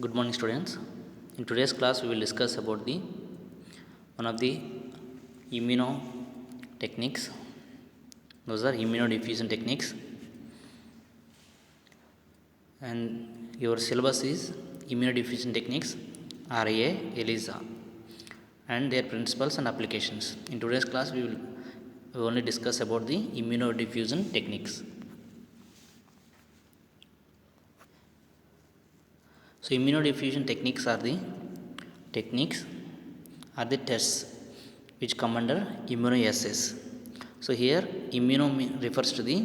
Good morning, students. In today's class, we will discuss about the one of the immuno techniques. Those are immunodiffusion techniques, and your syllabus is immunodiffusion techniques, RA, ELISA, and their principles and applications. In today's class, we will only discuss about the immunodiffusion techniques. So, immunodiffusion techniques are the tests which come under immunoassays. So, here immuno refers to the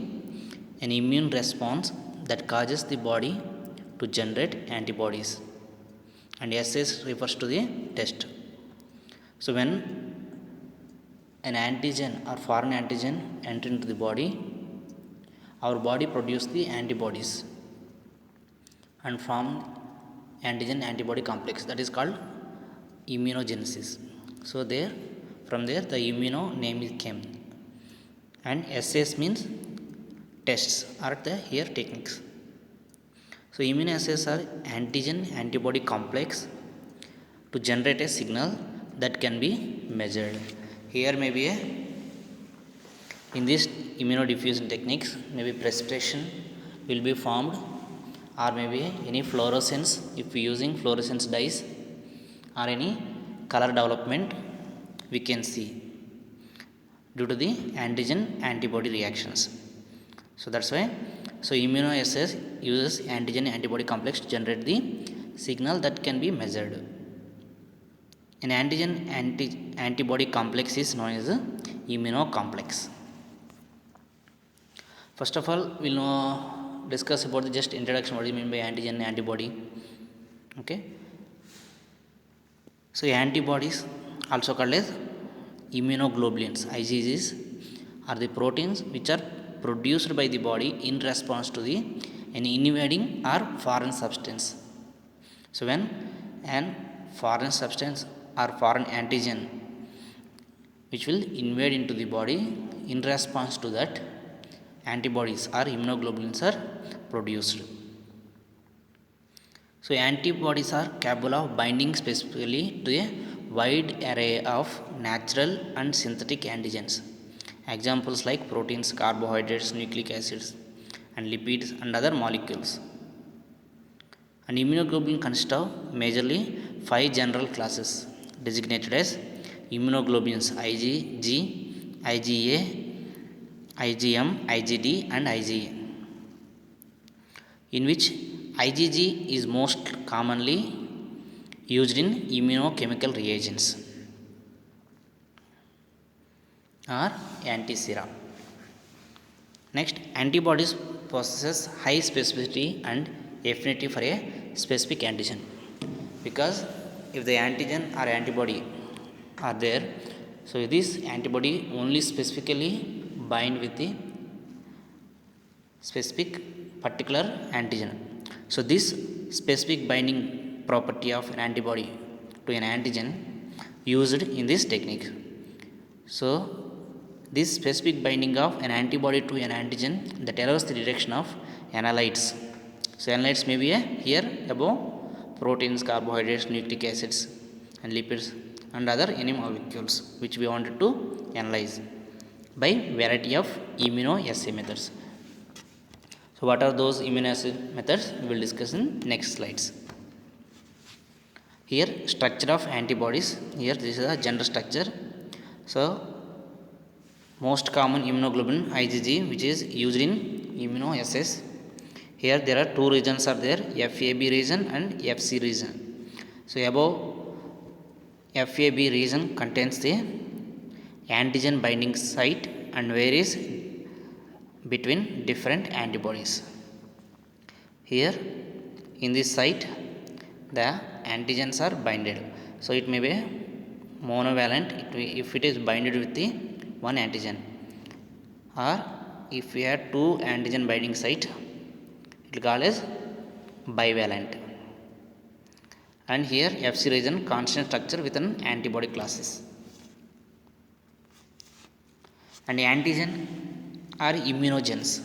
an immune response that causes the body to generate antibodies, and assays refers to the test. So, when an antigen or foreign antigen enter into the body, our body produces the antibodies and form antigen antibody complex, that is called immunogenesis. So there, from there the immuno name came, and assays means tests are the here techniques. So immunoassays are antigen antibody complex to generate a signal that can be measured. Here maybe in this immunodiffusion techniques, maybe precipitation will be formed, or maybe any fluorescence if we using fluorescence dyes, or any color development we can see due to the antigen antibody reactions. So that's why immunoassays uses antigen antibody complex to generate the signal that can be measured. An antigen antibody complex is known as immunocomplex. First of all, we'll discuss about the just introduction, what do you mean by antigen antibody. Okay, so antibodies, also called as immunoglobulins, IgGs, are the proteins which are produced by the body in response to the an invading or foreign substance. So when an foreign substance or foreign antigen which will invade into the body, in response to that antibodies or immunoglobulins are produced. So antibodies are capable of binding specifically to a wide array of natural and synthetic antigens. Examples like proteins, carbohydrates, nucleic acids, and lipids and other molecules. An immunoglobulin consists of majorly 5 general classes designated as immunoglobulins: IgG, IgA, IgM, IgD, and IgA, in which IgG is most commonly used in immunochemical reagents or antisera. Next, antibodies possess high specificity and affinity for a specific antigen, because if the antigen or antibody are there, so this antibody only specifically bind with the specific particular antigen. So this specific binding property of an antibody to an antigen used in this technique. So this specific binding of an antibody to an antigen that allows the detection of analytes. So analytes may be here above proteins, carbohydrates, nucleic acids, and lipids, and other any molecules which we wanted to analyze by variety of immunoassay methods. So what are those immunoassay methods? We will discuss in next slides. Here, structure of antibodies. Here this is a general structure. So most common immunoglobulin IgG, which is used in immunoassays. Here there are two regions are there, FAB region and FC region. So above FAB region contains the antigen binding site and varies between different antibodies. Here in this site the antigens are binded, so it may be monovalent if it is binded with the one antigen, or if we have two antigen binding site, it will call as bivalent. And here FC region constant structure with an antibody classes. And antigen are immunogens.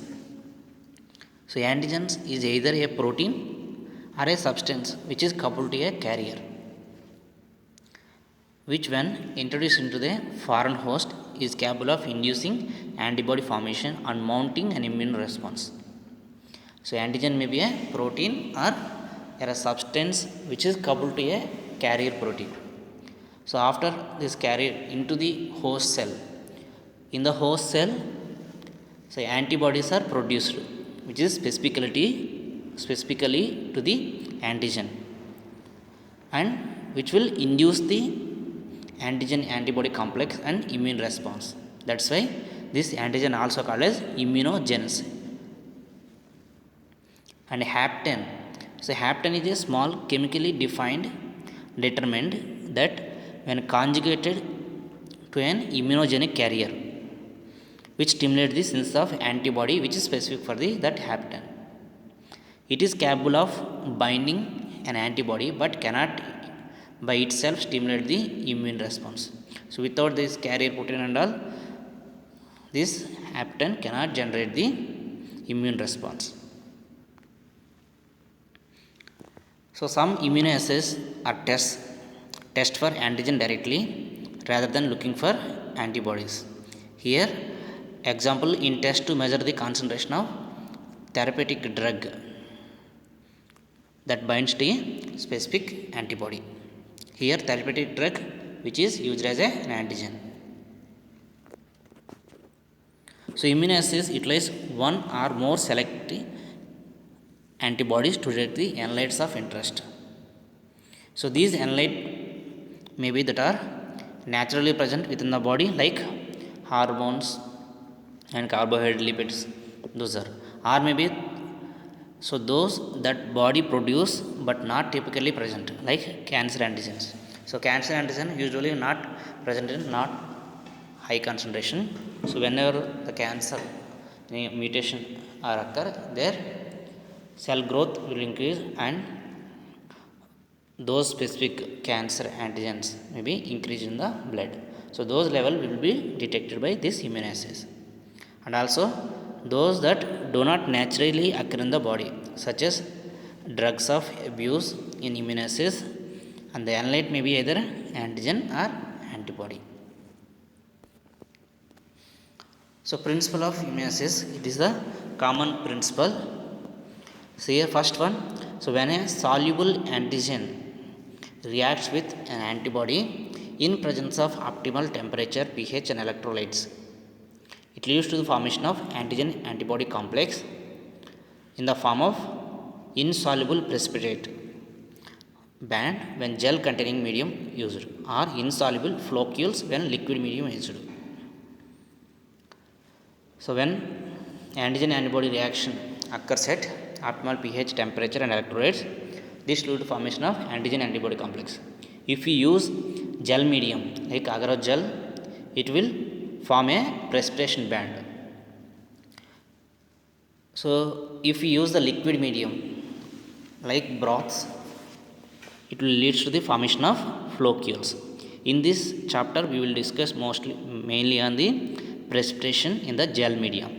So antigens is either a protein are a substance which is coupled to a carrier, which when introduced into the foreign host is capable of inducing antibody formation and mounting an immune response. So antigen may be a protein or a substance which is coupled to a carrier protein. So after this carrier into the host cell, in the host cell, so antibodies are produced, which is specifically to the antigen, and which will induce the antigen antibody complex and immune response. That's why this antigen also called as immunogens. And hapten. So hapten is a small chemically defined determinant that when conjugated to an immunogenic carrier, which stimulates the synthesis of antibody which is specific for that hapten. It is capable of binding an antibody but cannot by itself stimulate the immune response. So without this carrier protein and all, this hapten cannot generate the immune response. So some immunoassays are test for antigen directly rather than looking for antibodies. Here example, in test to measure the concentration of therapeutic drug that binds to a specific antibody. Here therapeutic drug which is used as an antigen. So immunoassays utilize one or more selective antibodies to detect the analytes of interest. So these analytes may be that are naturally present within the body, like hormones and carbohydrate lipids. Those are, or maybe so those that body produce but not typically present, like cancer antigens. So cancer antigen usually not present in not high concentration. So whenever the cancer mutation are occur, their cell growth will increase and those specific cancer antigens may be increased in the blood. So those level will be detected by this immunoassays. And also those that do not naturally occur in the body, such as drugs of abuse in immunoassays, and the analyte may be either antigen or antibody. So principle of immunoassays, it is the common principle. So here first one, so when a soluble antigen reacts with an antibody in presence of optimal temperature, pH and electrolytes, it leads to the formation of antigen antibody complex in the form of insoluble precipitate band when gel containing medium used, or insoluble floccules when liquid medium used. So when antigen antibody reaction occurs at optimal pH, temperature and electrolytes, this leads to formation of antigen antibody complex. If we use gel medium like agar gel, it will form a precipitation band. So if we use the liquid medium like broths, it will lead to the formation of floccules. In this chapter we will discuss mainly on the precipitation in the gel medium.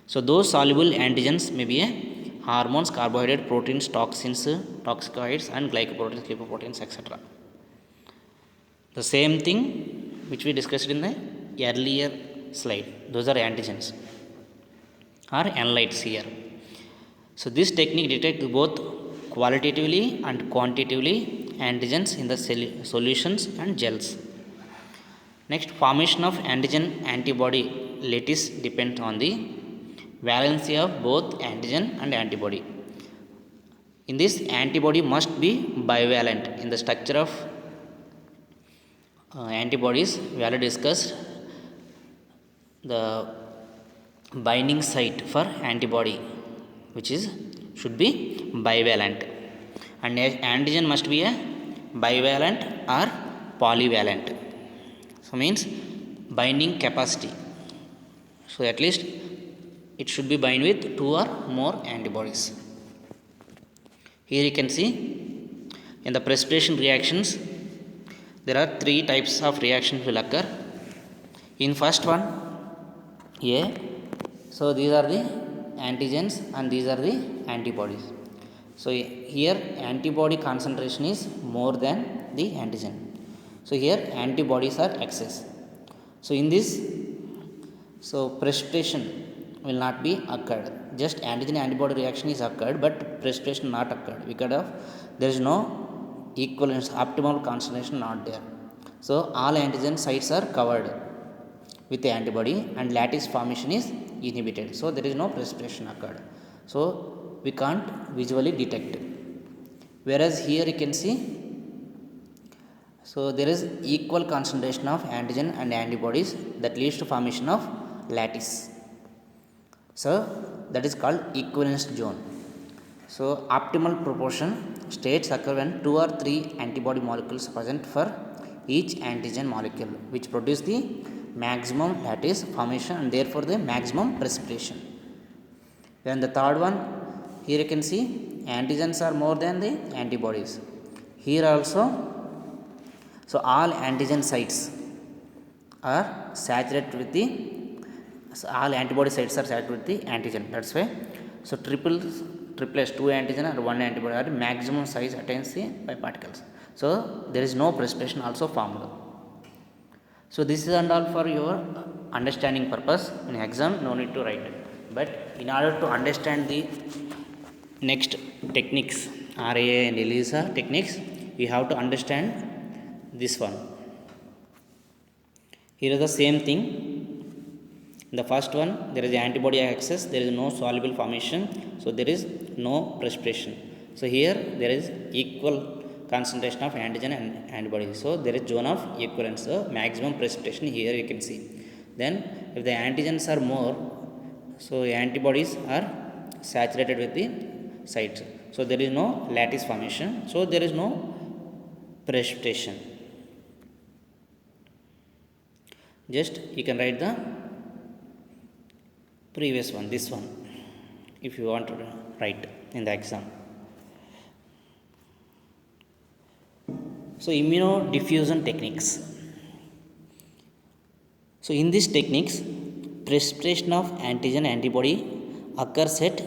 So those soluble antigens may be hormones, carbohydrate, proteins, toxins, toxicoids and glycoproteins, lipoproteins, etc. The same thing which we discussed in the earlier slide, those are antigens or analytes here. So this technique detects both qualitatively and quantitatively antigens in the solutions and gels. Next, formation of antigen antibody lattice depends on the valency of both antigen and antibody. In this, antibody must be bivalent. In the structure of antibodies, we already discussed the binding site for antibody, which is should be bivalent, and antigen must be a bivalent or polyvalent. So means binding capacity. So at least it should be bind with 2 or more antibodies. Here you can see in the precipitation reactions, there are 3 types of reactions will occur. In first one, so these are the antigens and these are the antibodies. So here antibody concentration is more than the antigen. So here antibodies are excess. So in this, so precipitation will not be occurred. Just antigen antibody reaction is occurred, but precipitation not occurred because of there is no equivalence, optimal concentration not there. So all antigen sites are covered with the antibody and lattice formation is inhibited. So there is no precipitation occurred. So we can't visually detect. Whereas here you can see, so there is equal concentration of antigen and antibodies that leads to formation of lattice. So that is called equivalence zone. So optimal proportion states occur when 2 or 3 antibody molecules present for each antigen molecule, which produce the maximum lattice formation and therefore the maximum precipitation. Then the third one, here you can see antigens are more than the antibodies. Here also, so all antigen sites are saturated with the, so all antibody sites are saturated with the antigen. That's why, so triplets, 2 antigen or 1 antibody are maximum size attains the by particles. So there is no precipitation also formed. So this is and all for your understanding purpose. In exam no need to write, but in order to understand the next techniques, RAA and ELISA techniques, you have to understand this one. Here is the same thing. In the first one, there is antibody access, there is no soluble formation, so there is no precipitation. So here there is equal concentration of antigen and antibody, so there is zone of equivalence, so maximum precipitation here you can see. Then if the antigens are more, so antibodies are saturated with the sites, so there is no lattice formation, so there is no precipitation. Just you can write the previous one, this one, if you want to write in the exam. So immunodiffusion techniques. So in these techniques, precipitation of antigen antibody occurs at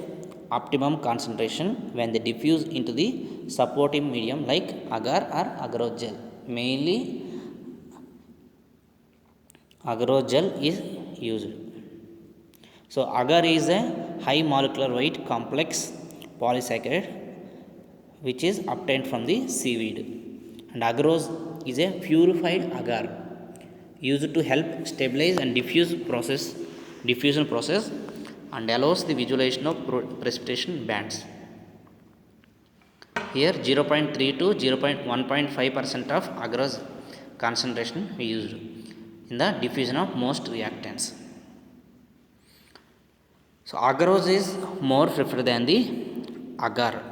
optimum concentration when they diffuse into the supportive medium like agar or agarose. Mainly agarose is used. So agar is a high molecular weight complex polysaccharide which is obtained from the seaweed, and agarose is a purified agar used to help stabilize and diffusion process and allows the visualization of precipitation bands. Here 0.3 to 1.5% of agarose concentration we used in the diffusion of most reactants. So agarose is more preferred than the agar.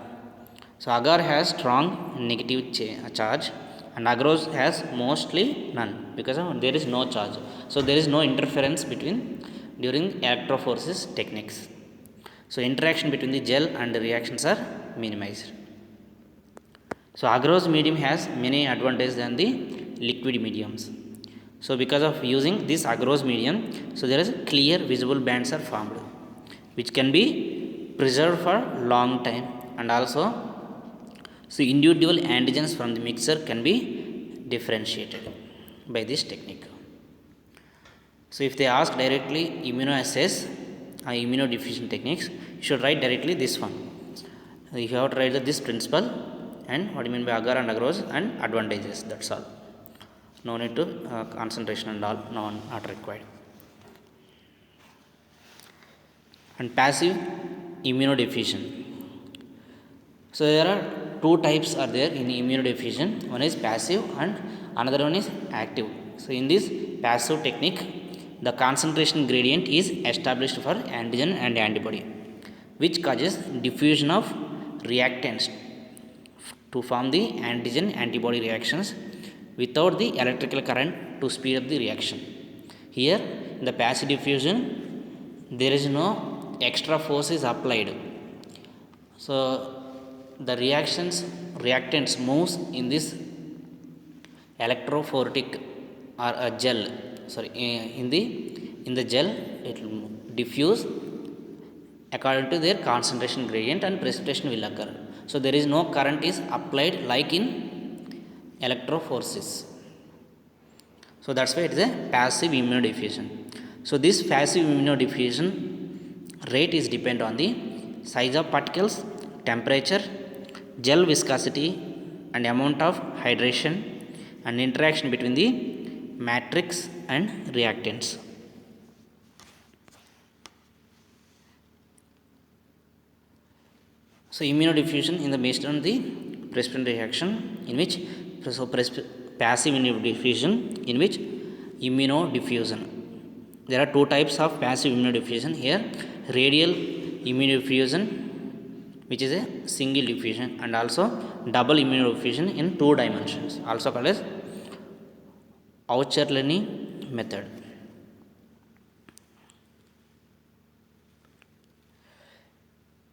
So agar has strong negative charge and agarose has mostly none because there is no charge. So there is no interference during electrophoresis techniques. So interaction between the gel and the reactions are minimized. So agarose medium has many advantages than the liquid mediums. So because of using this agarose medium, so there is clear visible bands are formed, which can be preserved for long time, and also so individual antigens from the mixture can be differentiated by this technique. So if they ask directly immunoassays or immunodiffusion techniques, you should write directly this one. You have to write this principle and what you mean by agar and agarose and advantages. That's all. No need to concentration and all, not required. And passive immunodiffusion. So there are two types are there in immunodiffusion. One is passive and another one is active. So in this passive technique, the concentration gradient is established for antigen and antibody, which causes diffusion of reactants to form the antigen antibody reactions without the electrical current to speed up the reaction. Here in the passive diffusion, there is no extra force is applied. So the reactants moves in this electrophoretic or a gel, in the gel it will diffuse according to their concentration gradient and precipitation will occur. So there is no current is applied like in electrophoresis. So that's why it is a passive immunodiffusion. So this passive immunodiffusion rate is depend on the size of particles, temperature, gel viscosity and amount of hydration and interaction between the matrix and reactants. So immunodiffusion in the based on the precipitin reaction in which passive immunodiffusion in which immunodiffusion. There are two types of passive immunodiffusion here: radial immunodiffusion, which is a single diffusion, and also double immunodiffusion in 2 dimensions, also called as Aucherleny method.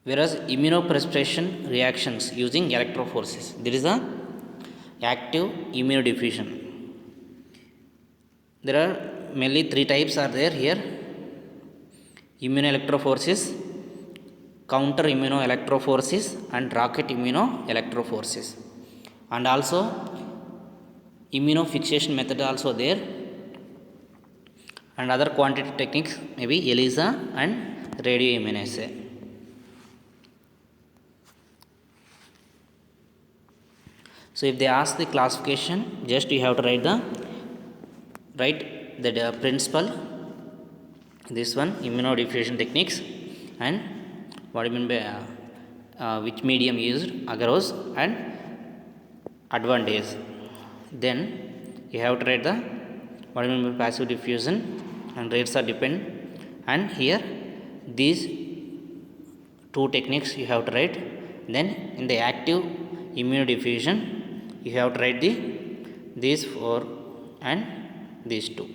Whereas immunoprecipitation reactions using electrophoresis, there is a active immunodiffusion. There are mainly 3 types are there here: immunoelectrophoresis, counter immunoelectrophoresis and rocket immunoelectrophoresis, and also immunofixation method also there, and other quantitative techniques maybe ELISA and radioimmunoassay. So if they ask the classification, just you have to write the principle, this one immunodiffusion techniques, and what do you mean by which medium used, agarose and advantage. Then you have to write the what do you mean by passive diffusion and rates are depend, and here these 2 techniques you have to write. Then in the active immunodiffusion you have to write these 4 and these 2.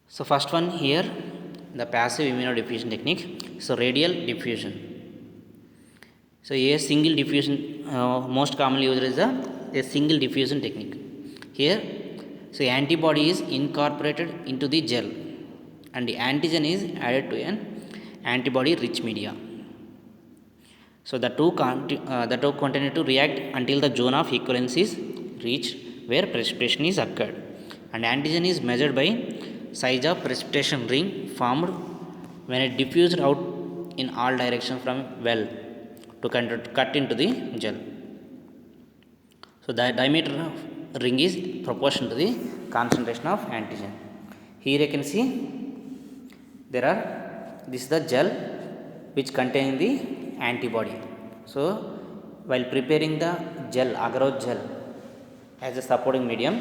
So first one here, the passive immunodiffusion technique. So radial diffusion. So a single diffusion, most commonly used is a single diffusion technique. Here, so antibody is incorporated into the gel and the antigen is added to an antibody rich media. So the two continue to react until the zone of equivalence is reached where precipitation is occurred, and antigen is measured by size of precipitation ring formed when it diffused out in all directions from well to cut into the gel. So the diameter of ring is proportional to the concentration of antigen. Here you can see this is the gel which contains the antibody. So while preparing the gel, agarose gel as a supporting medium,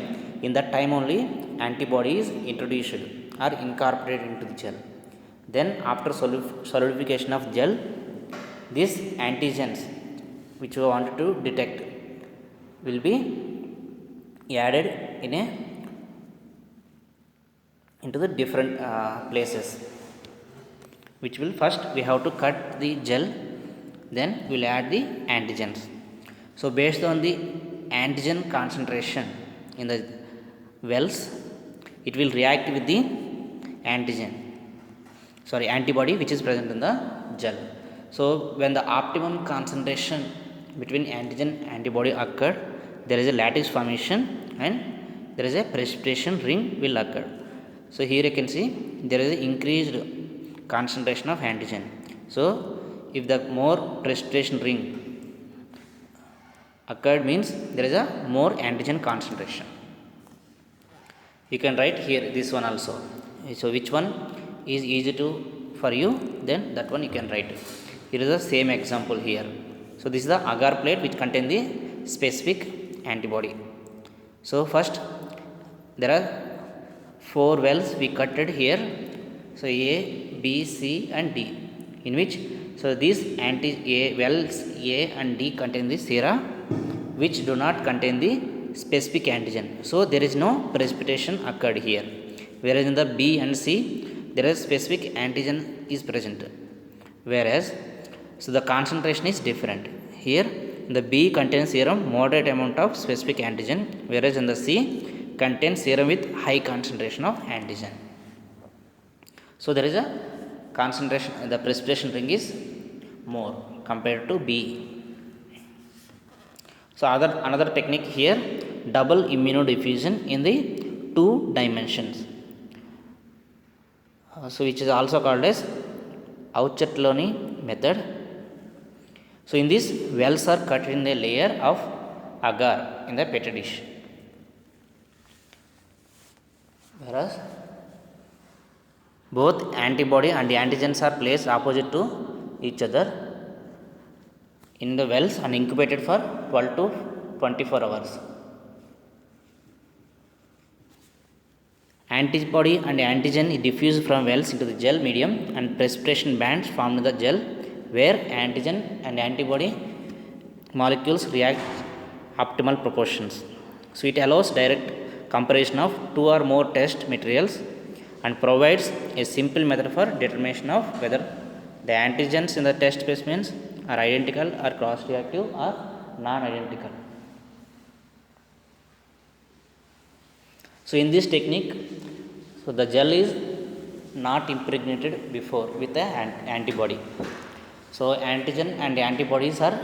in that time only antibody is introduced or incorporated into the gel. Then after solidification of gel, these antigens which we wanted to detect will be added into the different places, which will first we have to cut the gel, then we will add the antigens. So based on the antigen concentration in the wells, it will react with the antibody which is present in the gel. So when the optimum concentration between antigen and antibody occurred, there is a lattice formation and there is a precipitation ring will occur. So here you can see there is an increased concentration of antigen. So if the more precipitation ring occurred means there is a more antigen concentration. You can write here this one also. So which one is easy to for you, then that one you can write. Here is the same example here. So this is the agar plate which contain the specific antibody. So first there are 4 wells we cutted here. So A, B, C and D, in which so these wells A and D contain the sera which do not contain the specific antigen. So there is no precipitation occurred here. Whereas in the B and C there is specific antigen is present. Whereas so the concentration is different. Here the B contains serum moderate amount of specific antigen, whereas in the C contains serum with high concentration of antigen. So there is a concentration, the precipitation ring is more compared to B. So another technique here, double immunodiffusion in the 2 dimensions, so which is also called as Auchterlonie method. So in this, wells are cut in a layer of agar in the petri dish, whereas both antibody and the antigens are placed opposite to each other in the wells and incubated for 12 to 24 hours. Antibody and antigen is diffused from wells into the gel medium, and precipitation bands formed in the gel where antigen and antibody molecules react optimal proportions. So it allows direct comparison of 2 or more test materials and provides a simple method for determination of whether the antigens in the test specimens are identical or cross-reactive or non-identical. So in this technique, so the gel is not impregnated before with the antibody. So antigen and antibodies are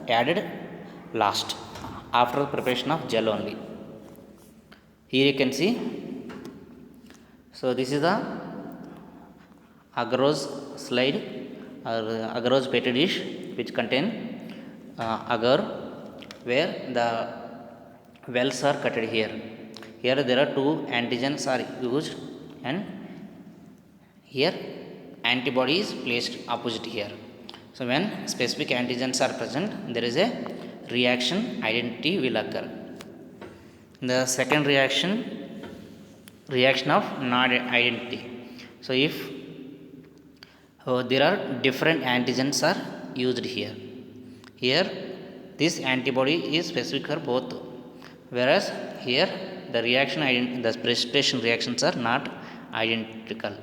added last after the preparation of gel only. Here you can see, so this is the agarose slide or agarose petri dish which contain agar, where the wells are cutted here. Here there are 2 antigens are used, and here antibody is placed opposite here. So when specific antigens are present, there is a reaction identity will occur. The second reaction of non-identity. So if there are different antigens are used here, this antibody is specific for both, whereas here the the precipitation reactions are not identical.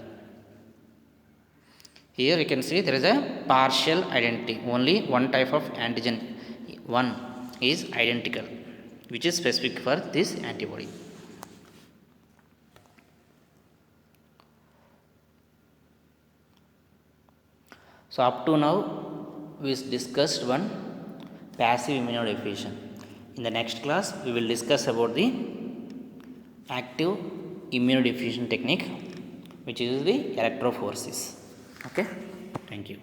Here you can see there is a partial identity, only one type of antigen, one is identical, which is specific for this antibody. So up to now we discussed one passive immunodiffusion. In the next class we will discuss about the active immunodiffusion technique, which is the electrophoresis. Okay, thank you.